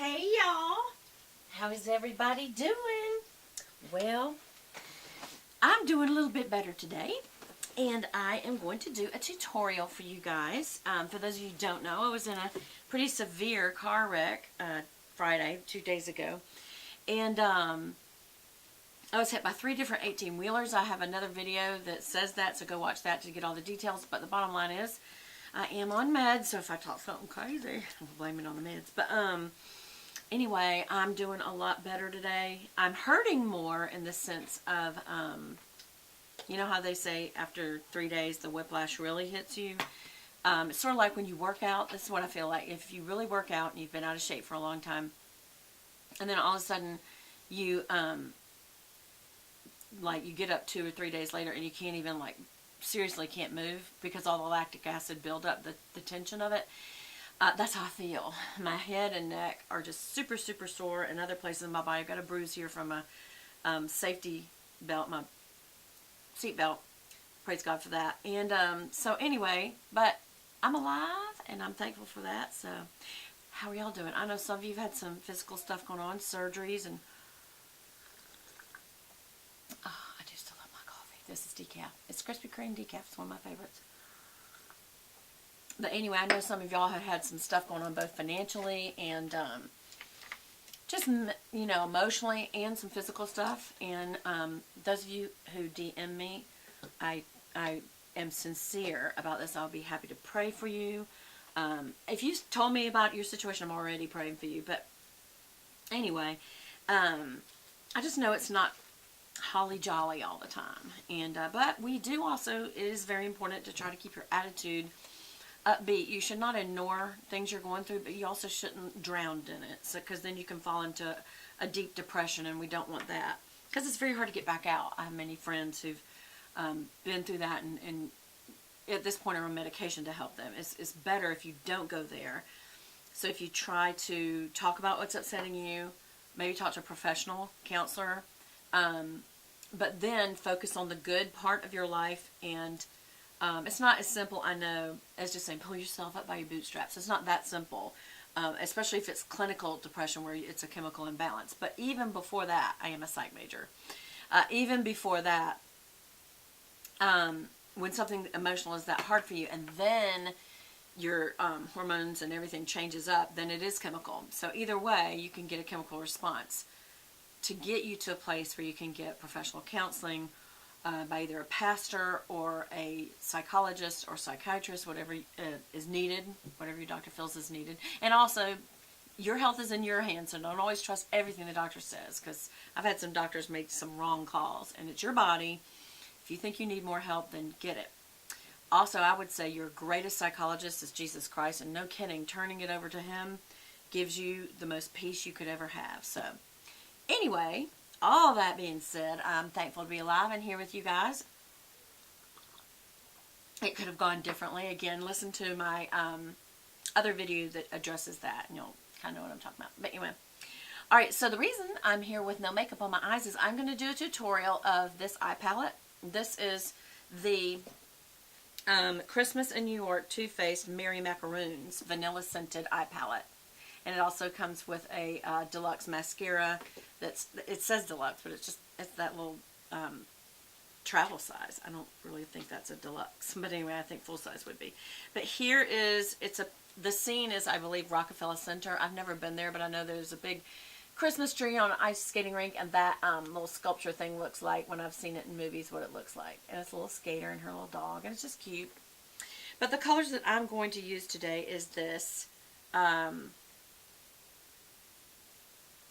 Hey y'all, how is everybody doing? Well, I'm doing a little bit better today, and I am going to do a tutorial for you guys. For those of you who don't know, I was in a pretty severe car wreck Friday, 2 days ago, and I was hit by 3 different 18-wheelers. I have another video that says that, so go watch that to get all the details, but the bottom line is, I am on meds, so if I talk something crazy, I'll blame it on the meds. But anyway, I'm doing a lot better today. I'm hurting more in the sense of, you know how they say after 3 days the whiplash really hits you? It's sort of like when you work out. This is what I feel like. If you really work out and you've been out of shape for a long time, and then all of a sudden you, like you get up 2 or 3 days later and you can't even seriously can't move because all the lactic acid build up, the tension of it. That's how I feel. My head and neck are just super, super sore, and other places in my body. I've got a bruise here from a safety belt, my seat belt. Praise God for that. And so anyway, but I'm alive, and I'm thankful for that. So how are y'all doing? I know some of you have had some physical stuff going on, surgeries, and this is decaf. It's Krispy Kreme decaf. It's one of my favorites. But anyway, I know some of y'all have had some stuff going on both financially and just, you know, emotionally and some physical stuff. And those of you who DM me, I am sincere about this. I'll be happy to pray for you. If you told me about your situation, I'm already praying for you. But anyway, I just know it's not holly jolly all the time, and but we do also, it is very important to try to keep your attitude upbeat. You should not ignore things you're going through, but you also shouldn't drown in it, so because then you can fall into a deep depression, and we don't want that, because it's very hard to get back out. I have many friends who've been through that, and at this point are on medication to help them. It's better if you don't go there. So if you try to talk about what's upsetting you, maybe talk to a professional counselor, but then focus on the good part of your life. And it's not as simple, I know, as just saying pull yourself up by your bootstraps. It's not that simple, especially if it's clinical depression where it's a chemical imbalance. But even before that, I am a psych major. Even before that, when something emotional is that hard for you, and then your hormones and everything changes up, then it is chemical. So either way, you can get a chemical response. To get you to a place where you can get professional counseling by either a pastor or a psychologist or psychiatrist, whatever is needed, whatever your doctor feels is needed. And also, your health is in your hands, so don't always trust everything the doctor says, because I've had some doctors make some wrong calls, and it's your body. If you think you need more help, then get it. Also, I would say your greatest psychologist is Jesus Christ, and no kidding, turning it over to Him gives you the most peace you could ever have. So anyway, all that being said, I'm thankful to be alive and here with you guys. It could have gone differently. Again, listen to my other video that addresses that, and you'll kind of know what I'm talking about. But anyway, all right, so the reason I'm here with no makeup on my eyes is I'm going to do a tutorial of this eye palette. This is the Christmas in New York Too Faced Merry Macarons Vanilla Scented Eye Palette. And it also comes with a deluxe mascara. It says deluxe, but it's that little travel size. I don't really think that's a deluxe, but anyway, I think full size would be. But here is, the scene is, I believe, Rockefeller Center. I've never been there, but I know there's a big Christmas tree on an ice skating rink, and that little sculpture thing looks like, when I've seen it in movies, what it looks like. And it's a little skater and her little dog, and it's just cute. But the colors that I'm going to use today is this.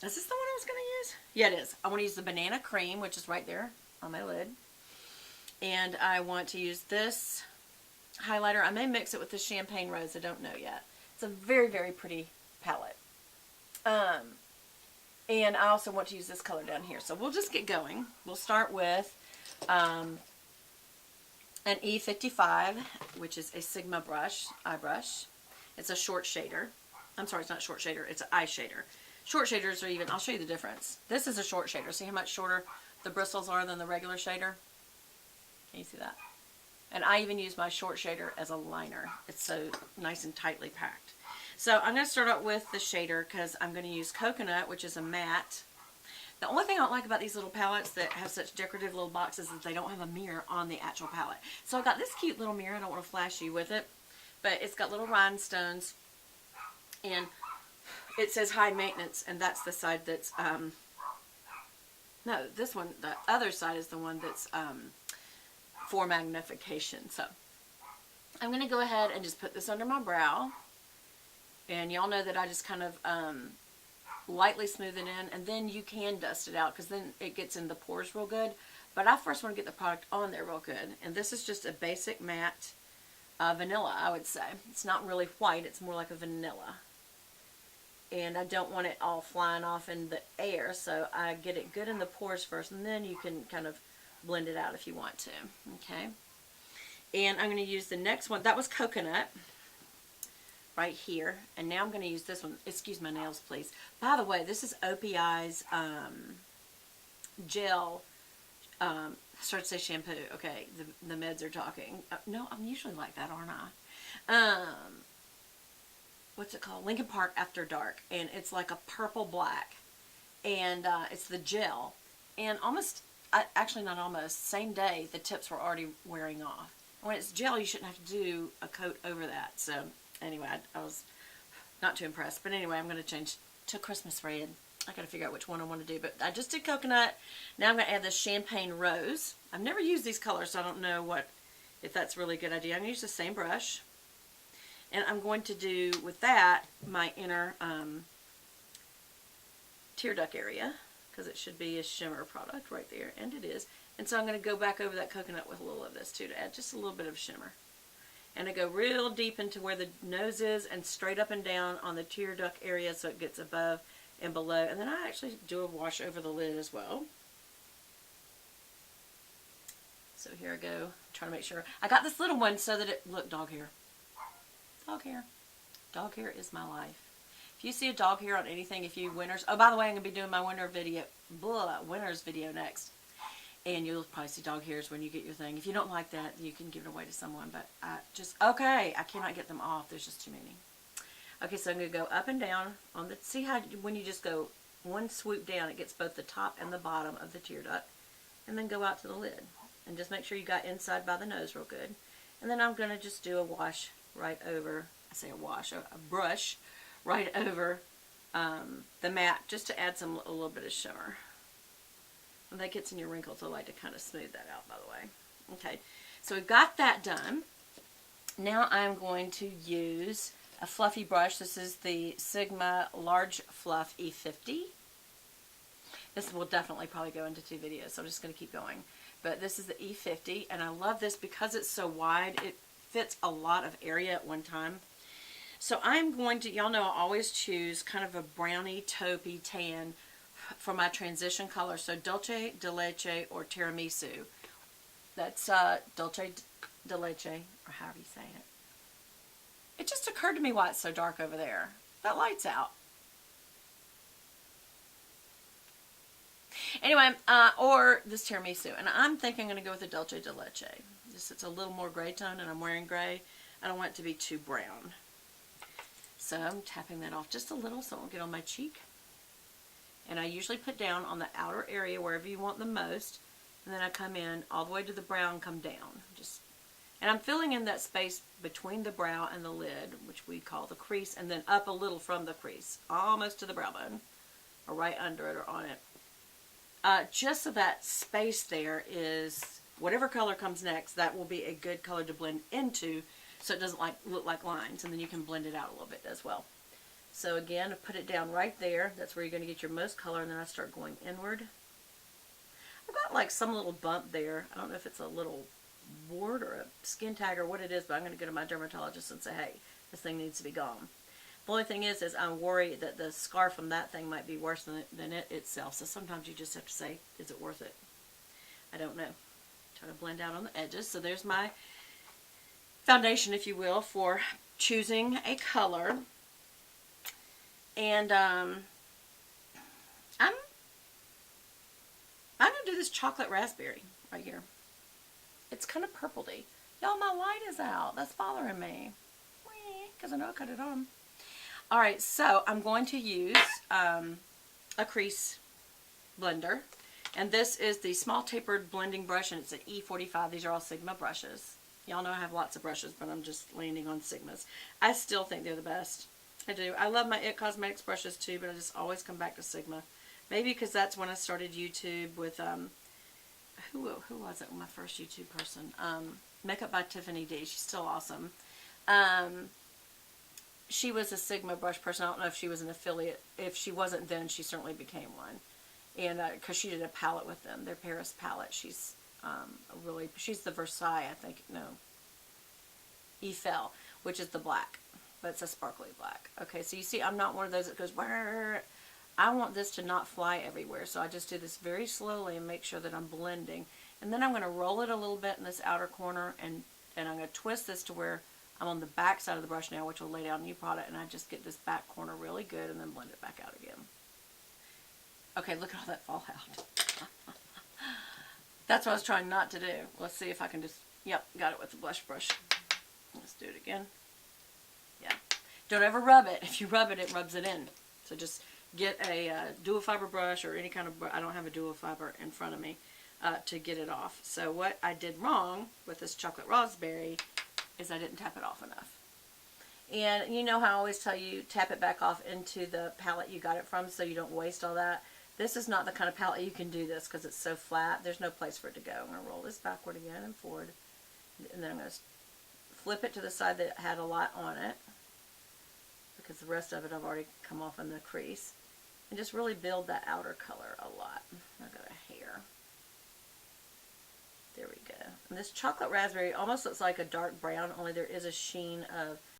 Is this the one I was going to use? Yeah, it is. I want to use the Banana Cream, which is right there on my lid. And I want to use this highlighter. I may mix it with the Champagne Rose. I don't know yet. It's a very, very pretty palette. And I also want to use this color down here. So we'll just get going. We'll start with an E55, which is a Sigma brush, eye brush. It's a short shader. I'm sorry, it's not short shader. It's an eye shader. Short shaders are even, I'll show you the difference. This is a short shader. See how much shorter the bristles are than the regular shader? Can you see that? And I even use my short shader as a liner. It's so nice and tightly packed. So I'm going to start out with the shader because I'm going to use Coconut, which is a matte. The only thing I don't like about these little palettes that have such decorative little boxes is that they don't have a mirror on the actual palette. So I've got this cute little mirror. I don't want to flash you with it, but it's got little rhinestones, and it says high maintenance, and that's the side that's, no, this one, the other side is the one that's for magnification. So I'm going to go ahead and just put this under my brow, and y'all know that I just kind of lightly smooth it in, and then you can dust it out because then it gets in the pores real good. But I first want to get the product on there real good, and this is just a basic matte vanilla, I would say. It's not really white, it's more like a vanilla. And I don't want it all flying off in the air, so I get it good in the pores first, and then you can kind of blend it out if you want to. Okay. And I'm going to use the next one. That was Coconut right here. And now I'm going to use this one. Excuse my nails, please. By the way, this is OPI's gel. I started to say shampoo. Okay, the meds are talking. No, I'm usually like that, aren't I? What's it called? Lincoln Park After Dark. And it's like a purple black. And it's the gel. And almost, actually not almost, same day, the tips were already wearing off. When it's gel, you shouldn't have to do a coat over that. So anyway, I was not too impressed. But anyway, I'm going to change to Christmas Red. I got to figure out which one I want to do. But I just did Coconut. Now I'm going to add the Champagne Rose. I've never used these colors, so I don't know if that's really a good idea. I'm going to use the same brush. And I'm going to do, with that, my inner tear duct area. Because it should be a shimmer product right there. And it is. And so I'm going to go back over that Coconut with a little of this too to add just a little bit of shimmer. And I go real deep into where the nose is and straight up and down on the tear duct area so it gets above and below. And then I actually do a wash over the lid as well. So here I go. I'm trying to make sure. I got this little one so that it, look, dog hair. Dog hair. Dog hair is my life. If you see a dog hair on anything, if you winters, oh, by the way, I'm going to be doing my winters video next. And you'll probably see dog hairs when you get your thing. If you don't like that, you can give it away to someone. But okay, I cannot get them off. There's just too many. Okay, so I'm going to go up and down on the, see how when you just go one swoop down, it gets both the top and the bottom of the tear duct. And then go out to the lid. And just make sure you got inside by the nose real good. And then I'm going to just do a wash right over, I say a wash, a brush right over the matte just to add a little bit of shimmer. When that gets in your wrinkles, I like to kind of smooth that out, by the way. Okay, so we've got that done. Now I'm going to use a fluffy brush. This is the Sigma Large Fluff E50. This will definitely probably go into 2 videos, so I'm just going to keep going. But this is the E50, and I love this because it's so wide. It fits a lot of area at one time. So I'm going to, y'all know I always choose kind of a brownie, taupey tan for my transition color. So Dulce de Leche or Tiramisu. That's Dulce de Leche, or however you say it. It just occurred to me why it's so dark over there. That light's out. Anyway, or this Tiramisu. And I'm thinking I'm going to go with the Dulce de Leche. Just it's a little more gray tone, and I'm wearing gray. I don't want it to be too brown. So I'm tapping that off just a little so it won't get on my cheek. And I usually put down on the outer area wherever you want the most. And then I come in all the way to the brow and come down. And I'm filling in that space between the brow and the lid, which we call the crease, and then up a little from the crease, almost to the brow bone, or right under it or on it. Just so that space there is, whatever color comes next, that will be a good color to blend into so it doesn't look like lines, and then you can blend it out a little bit as well. So again, I put it down right there. That's where you're going to get your most color, and then I start going inward. I've got like some little bump there. I don't know if it's a little wart or a skin tag or what it is, but I'm going to go to my dermatologist and say, hey, this thing needs to be gone. The only thing is I'm worried that the scar from that thing might be worse than it itself. So sometimes you just have to say, is it worth it? I don't know. Try to blend out on the edges. So there's my foundation, if you will, for choosing a color. And I'm going to do this chocolate raspberry right here. It's kind of purpley. Y'all, my light is out. That's bothering me. Because I know I cut it on. Alright, so I'm going to use a crease blender. And this is the small tapered blending brush, and it's an E45. These are all Sigma brushes. Y'all know I have lots of brushes, but I'm just landing on Sigmas. I still think they're the best. I do. I love my IT Cosmetics brushes too, but I just always come back to Sigma. Maybe because that's when I started YouTube with, who was it? My first YouTube person. Makeup by Tiffany D. She's still awesome. She was a Sigma brush person. I don't know if she was an affiliate. If she wasn't then, she certainly became one. And because she did a palette with them, their Paris palette. She's she's the Versailles, I think. No, Eiffel, which is the black, but it's a sparkly black. Okay, so you see, I'm not one of those that goes. I want this to not fly everywhere, so I just do this very slowly and make sure that I'm blending. And then I'm going to roll it a little bit in this outer corner, and I'm going to twist this to where I'm on the back side of the brush now, which will lay down new product, and I just get this back corner really good, and then blend it back out again. Okay, look at all that fall out. That's what I was trying not to do. Let's see if I can just, yep, got it with the blush brush. Let's do it again. Yeah. Don't ever rub it. If you rub it, it rubs it in. So just get a dual fiber brush or any kind of brush. I don't have a dual fiber in front of me to get it off. So what I did wrong with this chocolate raspberry is I didn't tap it off enough. And you know how I always tell you, tap it back off into the palette you got it from so you don't waste all that. This is not the kind of palette you can do this because it's so flat. There's no place for it to go. I'm going to roll this backward again and forward. And then I'm going to flip it to the side that had a lot on it, because the rest of it I've already come off in the crease. And just really build that outer color a lot. I've got a hair. There we go. And this chocolate raspberry almost looks like a dark brown, only there is a sheen of